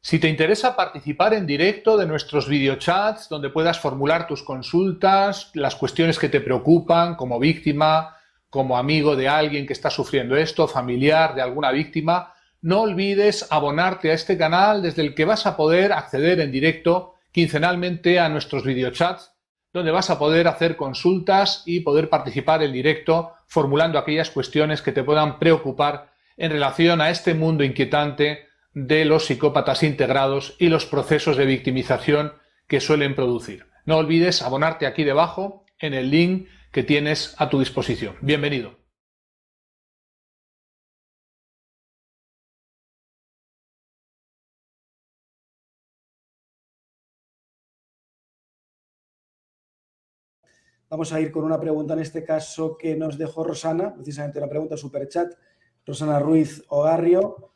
Si te interesa participar en directo de nuestros videochats, donde puedas formular tus consultas, las cuestiones que te preocupan como víctima, como amigo de alguien que está sufriendo esto, familiar de alguna víctima, no olvides abonarte a este canal desde el que vas a poder acceder en directo quincenalmente a nuestros videochats, donde vas a poder hacer consultas y poder participar en directo formulando aquellas cuestiones que te puedan preocupar en relación a este mundo inquietante de los psicópatas integrados y los procesos de victimización que suelen producir. No olvides abonarte aquí debajo en el link que tienes a tu disposición. Bienvenido. Vamos a ir con una pregunta en este caso que nos dejó Rosana, precisamente una pregunta superchat, Rosana Ruiz Ogarrio,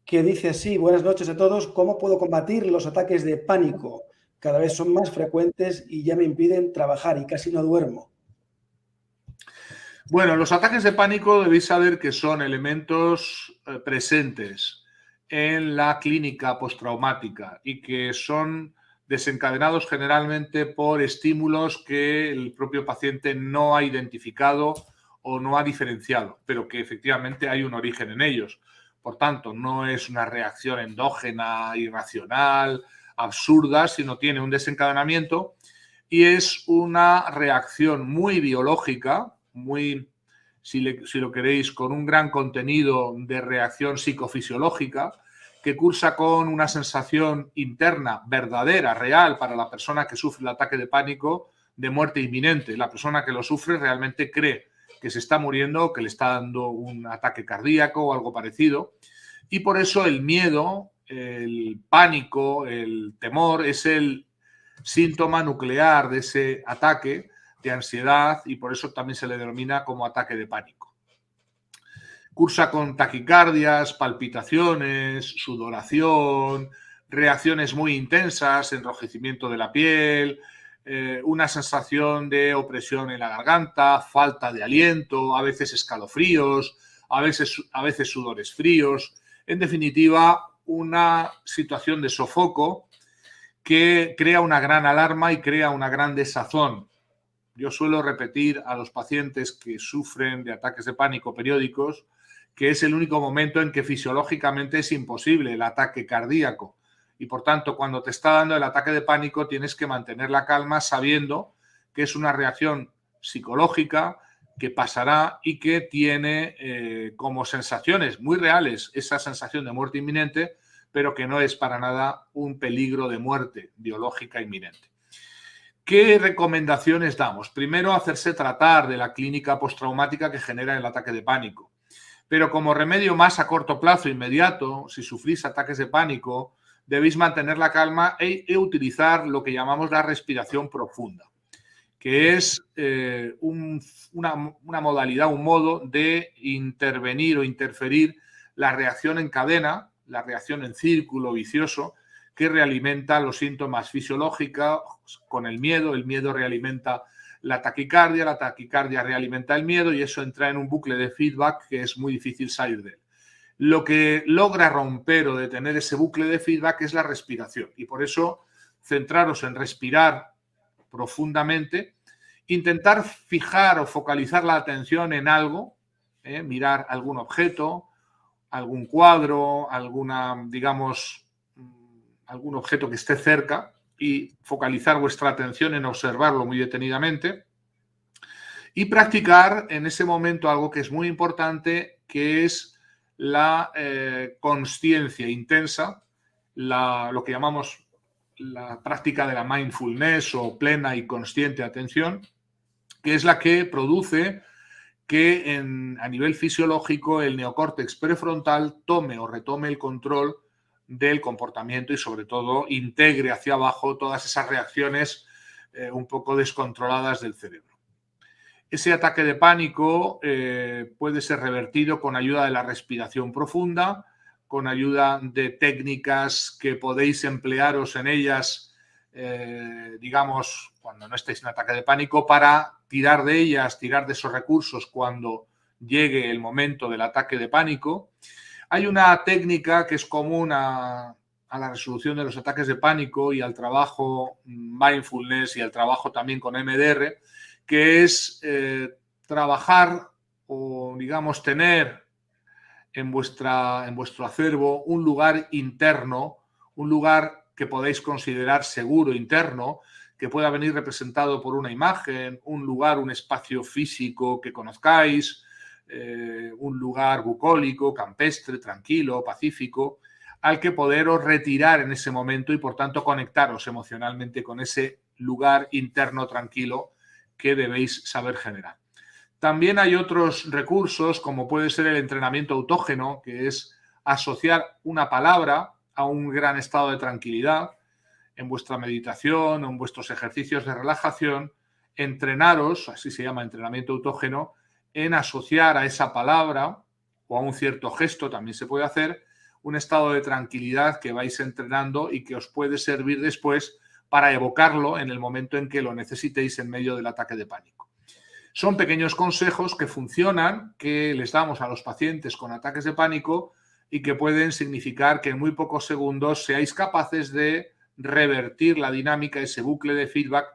que dice así: buenas noches a todos, ¿cómo puedo combatir los ataques de pánico? Cada vez son más frecuentes y ya me impiden trabajar y casi no duermo. Bueno, los ataques de pánico debéis saber que son elementos presentes en la clínica postraumática y que son desencadenados generalmente por estímulos que el propio paciente no ha identificado o no ha diferenciado, pero que efectivamente hay un origen en ellos. Por tanto, no es una reacción endógena, irracional, absurda, sino tiene un desencadenamiento y es una reacción muy biológica, muy, si lo queréis, con un gran contenido de reacción psicofisiológica, que cursa con una sensación interna, verdadera, real, para la persona que sufre el ataque de pánico, de muerte inminente. La persona que lo sufre realmente cree que se está muriendo, que le está dando un ataque cardíaco o algo parecido. Y por eso el miedo, el pánico, el temor es el síntoma nuclear de ese ataque de ansiedad y por eso también se le denomina como ataque de pánico. Cursa con taquicardias, palpitaciones, sudoración, reacciones muy intensas, enrojecimiento de la piel, una sensación de opresión en la garganta, falta de aliento, a veces escalofríos, a veces sudores fríos. En definitiva, una situación de sofoco que crea una gran alarma y crea una gran desazón. Yo suelo repetir a los pacientes que sufren de ataques de pánico periódicos que es el único momento en que fisiológicamente es imposible el ataque cardíaco. Y por tanto, cuando te está dando el ataque de pánico, tienes que mantener la calma sabiendo que es una reacción psicológica que pasará y que tiene como sensaciones muy reales esa sensación de muerte inminente, pero que no es para nada un peligro de muerte biológica inminente. ¿Qué recomendaciones damos? Primero, hacerse tratar de la clínica postraumática que genera el ataque de pánico. Pero como remedio más a corto plazo, inmediato, si sufrís ataques de pánico, debéis mantener la calma e utilizar lo que llamamos la respiración profunda, que es una modalidad, un modo de intervenir o interferir la reacción en cadena, la reacción en círculo vicioso, que realimenta los síntomas fisiológicos con el miedo realimenta la taquicardia realimenta el miedo y eso entra en un bucle de feedback que es muy difícil salir de él. Lo que logra romper o detener ese bucle de feedback es la respiración y por eso centraros en respirar profundamente, intentar fijar o focalizar la atención en algo, mirar algún objeto, algún cuadro, algún objeto que esté cerca y focalizar vuestra atención en observarlo muy detenidamente y practicar en ese momento algo que es muy importante, que es la consciencia intensa, lo que llamamos la práctica de la mindfulness o plena y consciente atención, que es la que produce que a nivel fisiológico el neocórtex prefrontal tome o retome el control del comportamiento y sobre todo integre hacia abajo todas esas reacciones un poco descontroladas del cerebro. Ese ataque de pánico puede ser revertido con ayuda de la respiración profunda, con ayuda de técnicas que podéis emplearos en ellas, cuando no estéis en ataque de pánico, para tirar de ellas, tirar de esos recursos cuando llegue el momento del ataque de pánico. Hay una técnica que es común a a la resolución de los ataques de pánico y al trabajo mindfulness y al trabajo también con MDR, que es trabajar o, digamos, tener en vuestro acervo un lugar interno, un lugar que podáis considerar seguro interno, que pueda venir representado por una imagen, un lugar, un espacio físico que conozcáis, un lugar bucólico, campestre, tranquilo, pacífico, al que poderos retirar en ese momento y por tanto conectaros emocionalmente con ese lugar interno tranquilo que debéis saber generar. También hay otros recursos, como puede ser el entrenamiento autógeno, que es asociar una palabra a un gran estado de tranquilidad. En vuestra meditación o en vuestros ejercicios de relajación, entrenaros, así se llama entrenamiento autógeno, en asociar a esa palabra o a un cierto gesto, también se puede hacer, un estado de tranquilidad que vais entrenando y que os puede servir después para evocarlo en el momento en que lo necesitéis en medio del ataque de pánico. Son pequeños consejos que funcionan, que les damos a los pacientes con ataques de pánico y que pueden significar que en muy pocos segundos seáis capaces de revertir la dinámica, ese bucle de feedback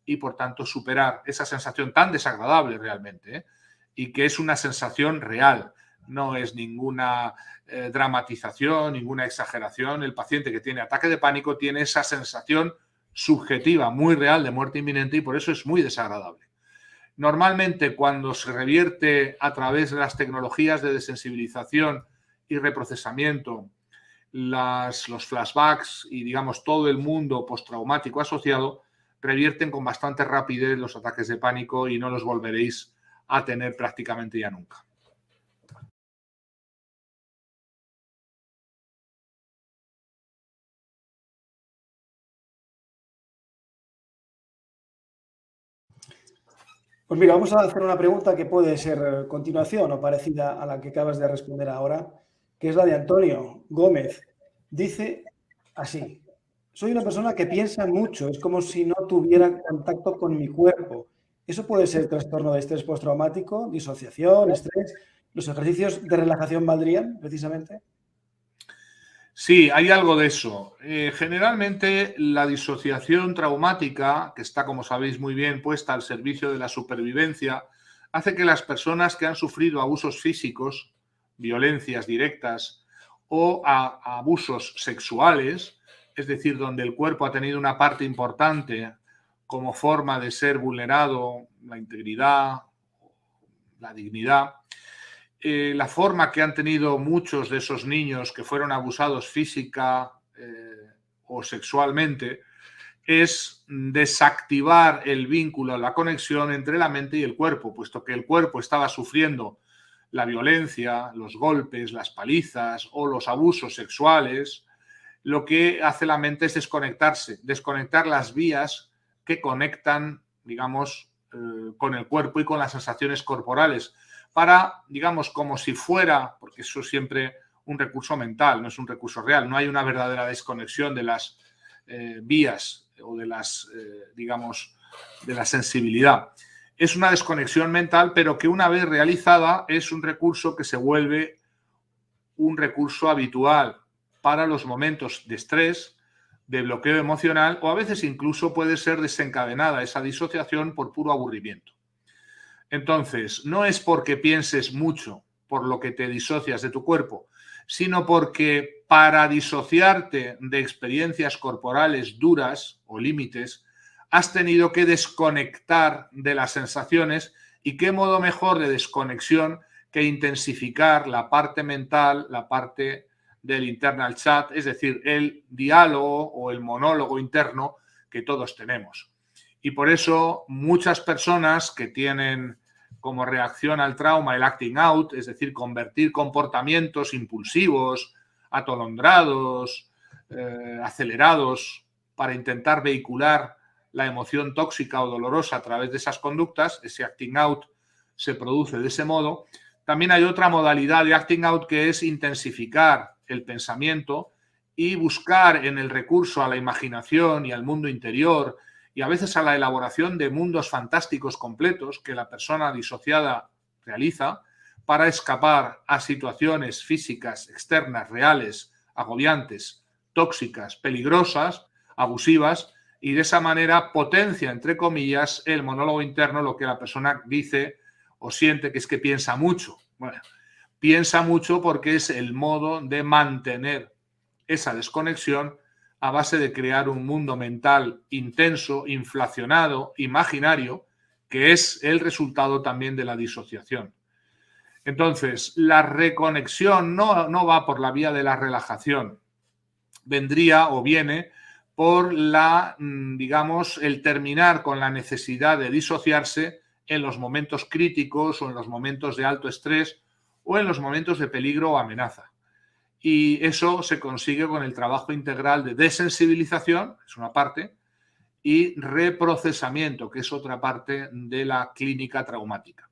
y por tanto superar esa sensación tan desagradable realmente, y que es una sensación real, no es ninguna dramatización, ninguna exageración. El paciente que tiene ataque de pánico tiene esa sensación subjetiva muy real de muerte inminente y por eso es muy desagradable. Normalmente cuando se revierte a través de las tecnologías de desensibilización y reprocesamiento los flashbacks y, digamos, todo el mundo postraumático asociado, revierten con bastante rapidez los ataques de pánico y no los volveréis a tener prácticamente ya nunca. Pues mira, vamos a hacer una pregunta que puede ser continuación o parecida a la que acabas de responder ahora, que es la de Antonio Gómez. Dice así: soy una persona que piensa mucho, es como si no tuviera contacto con mi cuerpo. ¿Eso puede ser trastorno de estrés postraumático, disociación, estrés? ¿Los ejercicios de relajación valdrían, precisamente? Sí, hay algo de eso. Generalmente la disociación traumática, que está, como sabéis muy bien, puesta al servicio de la supervivencia, hace que las personas que han sufrido abusos físicos, violencias directas o abusos sexuales, es decir, donde el cuerpo ha tenido una parte importante como forma de ser vulnerado, la integridad, la dignidad, la forma que han tenido muchos de esos niños que fueron abusados física o sexualmente es desactivar el vínculo, la conexión entre la mente y el cuerpo, puesto que el cuerpo estaba sufriendo la violencia, los golpes, las palizas o los abusos sexuales. Lo que hace la mente es desconectarse, desconectar las vías que conectan, digamos, con el cuerpo y con las sensaciones corporales, para, digamos, como si fuera, porque eso es siempre un recurso mental, no es un recurso real, no hay una verdadera desconexión de las vías o de las, digamos, de la sensibilidad. Es una desconexión mental, pero que una vez realizada es un recurso que se vuelve un recurso habitual para los momentos de estrés, de bloqueo emocional, o a veces incluso puede ser desencadenada esa disociación por puro aburrimiento. Entonces, no es porque pienses mucho por lo que te disocias de tu cuerpo, sino porque para disociarte de experiencias corporales duras o límites, has tenido que desconectar de las sensaciones. ¿Y qué modo mejor de desconexión que intensificar la parte mental, la parte del internal chat, es decir, el diálogo o el monólogo interno que todos tenemos? Y por eso muchas personas que tienen como reacción al trauma el acting out, es decir, convertir comportamientos impulsivos, atolondrados, acelerados, para intentar vehicular la emoción tóxica o dolorosa a través de esas conductas, ese acting out se produce de ese modo. También hay otra modalidad de acting out que es intensificar el pensamiento y buscar en el recurso a la imaginación y al mundo interior y a veces a la elaboración de mundos fantásticos completos que la persona disociada realiza para escapar a situaciones físicas externas, reales, agobiantes, tóxicas, peligrosas, abusivas, y de esa manera potencia, entre comillas, el monólogo interno, lo que la persona dice o siente, que es que piensa mucho. Bueno, piensa mucho porque es el modo de mantener esa desconexión a base de crear un mundo mental intenso, inflacionado, imaginario, que es el resultado también de la disociación. Entonces, la reconexión no va por la vía de la relajación, vendría o viene por digamos, el terminar con la necesidad de disociarse en los momentos críticos o en los momentos de alto estrés o en los momentos de peligro o amenaza. Y eso se consigue con el trabajo integral de desensibilización, es una parte, y reprocesamiento, que es otra parte de la clínica traumática.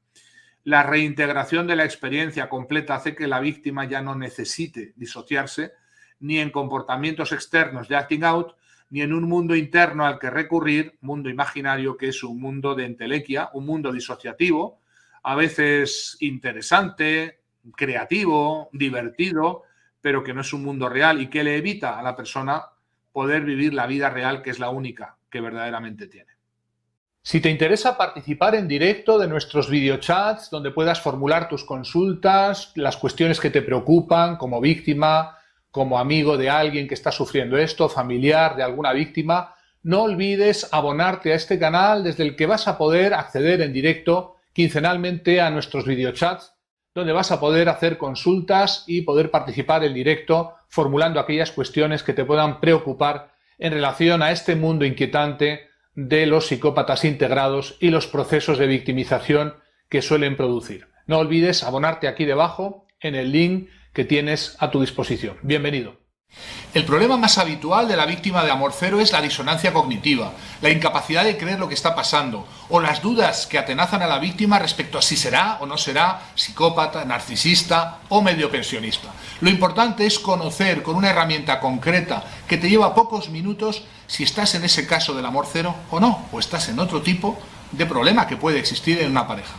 La reintegración de la experiencia completa hace que la víctima ya no necesite disociarse ni en comportamientos externos de acting out, ni en un mundo interno al que recurrir, mundo imaginario, que es un mundo de entelequia, un mundo disociativo, a veces interesante, creativo, divertido, pero que no es un mundo real y que le evita a la persona poder vivir la vida real, que es la única que verdaderamente tiene. Si te interesa participar en directo de nuestros videochats, donde puedas formular tus consultas, las cuestiones que te preocupan como víctima, como amigo de alguien que está sufriendo esto, familiar de alguna víctima, no olvides abonarte a este canal desde el que vas a poder acceder en directo quincenalmente a nuestros videochats, donde vas a poder hacer consultas y poder participar en directo formulando aquellas cuestiones que te puedan preocupar en relación a este mundo inquietante de los psicópatas integrados y los procesos de victimización que suelen producir. No olvides abonarte aquí debajo en el link que tienes a tu disposición. Bienvenido. El problema más habitual de la víctima de amor cero es la disonancia cognitiva, la incapacidad de creer lo que está pasando o las dudas que atenazan a la víctima respecto a si será o no será psicópata, narcisista o medio pensionista. Lo importante es conocer con una herramienta concreta que te lleva pocos minutos si estás en ese caso del amor cero o no, o estás en otro tipo de problema que puede existir en una pareja.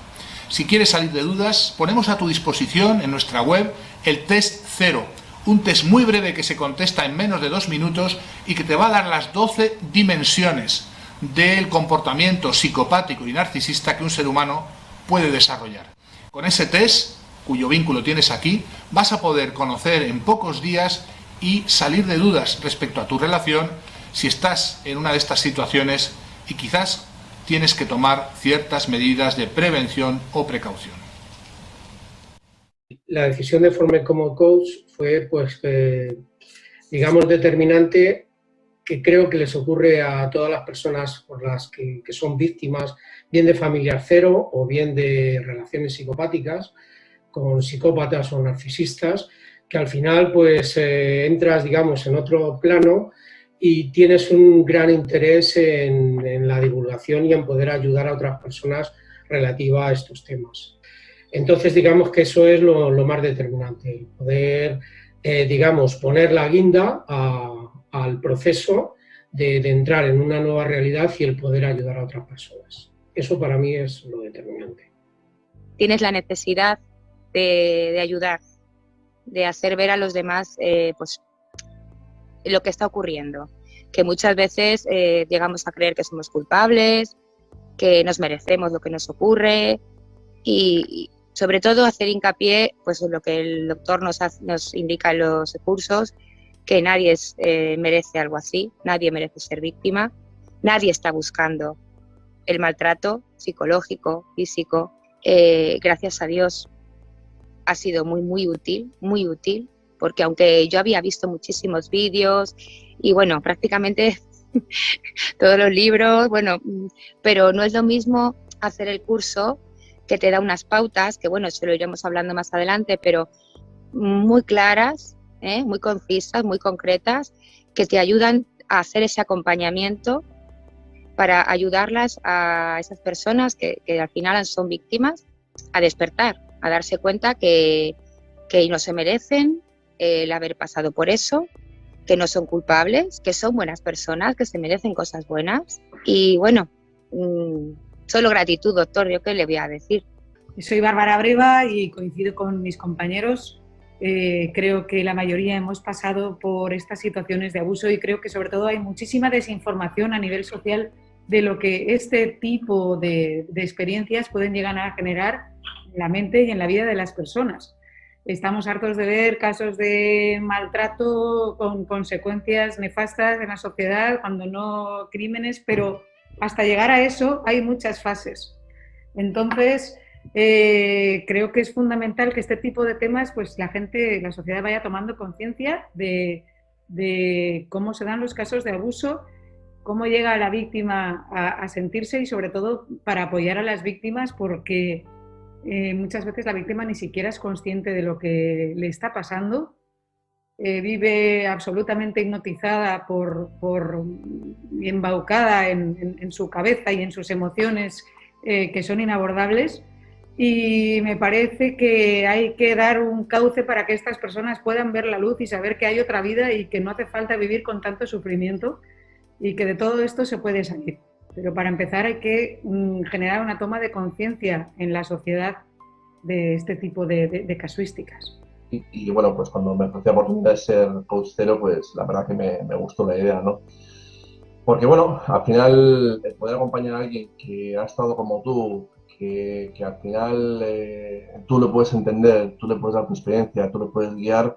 Si quieres salir de dudas, ponemos a tu disposición en nuestra web el test cero, un test muy breve que se contesta en menos de 2 minutos y que te va a dar las 12 dimensiones del comportamiento psicopático y narcisista que un ser humano puede desarrollar. Con ese test, cuyo vínculo tienes aquí, vas a poder conocer en pocos días y salir de dudas respecto a tu relación si estás en una de estas situaciones y quizás tienes que tomar ciertas medidas de prevención o precaución. La decisión de formarme como coach fue, digamos, determinante, que creo que les ocurre a todas las personas por las que son víctimas, bien de familiar cero o bien de relaciones psicopáticas con psicópatas o narcisistas, que al final entras, digamos, en otro plano y tienes un gran interés en la divulgación y en poder ayudar a otras personas relativa a estos temas. Entonces, digamos que eso es lo más determinante, poder, digamos, poner la guinda al proceso de entrar en una nueva realidad y el poder ayudar a otras personas. Eso para mí es lo determinante. Tienes la necesidad de ayudar, de hacer ver a los demás lo que está ocurriendo, que muchas veces llegamos a creer que somos culpables, que nos merecemos lo que nos ocurre y sobre todo hacer hincapié en lo que el doctor nos indica en los cursos, que nadie merece algo así, nadie merece ser víctima, nadie está buscando el maltrato psicológico, físico. Gracias a Dios ha sido muy útil, porque aunque yo había visto muchísimos vídeos y bueno, prácticamente todos los libros, pero no es lo mismo hacer el curso que te da unas pautas, que bueno, eso lo iremos hablando más adelante, pero muy claras, muy concisas, muy concretas, que te ayudan a hacer ese acompañamiento para ayudarlas a esas personas que al final son víctimas a despertar, a darse cuenta que no se merecen el haber pasado por eso, que no son culpables, que son buenas personas, que se merecen cosas buenas. Y bueno, solo gratitud, doctor, ¿yo qué le voy a decir? Soy Bárbara Breva y coincido con mis compañeros Creo que la mayoría hemos pasado por estas situaciones de abuso y creo que sobre todo hay muchísima desinformación a nivel social de lo que este tipo de experiencias pueden llegar a generar en la mente y en la vida de las personas. Estamos hartos de ver casos de maltrato con consecuencias nefastas en la sociedad, cuando no crímenes, pero hasta llegar a eso hay muchas fases. Entonces, creo que es fundamental que este tipo de temas, pues la gente, la sociedad vaya tomando conciencia de cómo se dan los casos de abuso, cómo llega la víctima a sentirse y sobre todo para apoyar a las víctimas, porque muchas veces la víctima ni siquiera es consciente de lo que le está pasando, vive absolutamente hipnotizada y embaucada en su cabeza y en sus emociones que son inabordables, y me parece que hay que dar un cauce para que estas personas puedan ver la luz y saber que hay otra vida y que no hace falta vivir con tanto sufrimiento y que de todo esto se puede salir. Pero para empezar hay que generar una toma de conciencia en la sociedad de este tipo de casuísticas. Y bueno, pues cuando me ofrecí la oportunidad de ser coach cero, pues la verdad que me gustó la idea, ¿no? Porque bueno, al final el poder acompañar a alguien que ha estado como tú, que al final tú lo puedes entender, tú le puedes dar tu experiencia, tú le puedes guiar,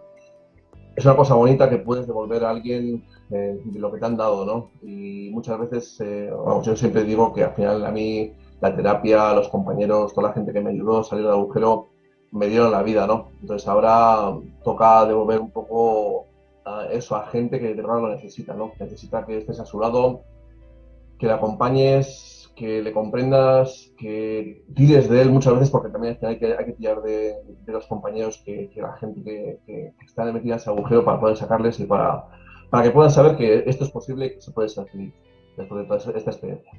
es una cosa bonita que puedes devolver a alguien de lo que te han dado, ¿no? Y muchas veces, vamos, yo siempre digo que al final a mí la terapia, los compañeros, toda la gente que me ayudó a salir del agujero, me dieron la vida, ¿no? Entonces ahora toca devolver un poco eso a gente que de verdad lo necesita, ¿no? Necesita que estés a su lado, que le acompañes, que le comprendas, que tires de él muchas veces, porque también hay que tirar de los compañeros, que la gente que está metida en ese agujero para poder sacarles y para que puedan saber que esto es posible y que se puede ser feliz después de toda esta experiencia.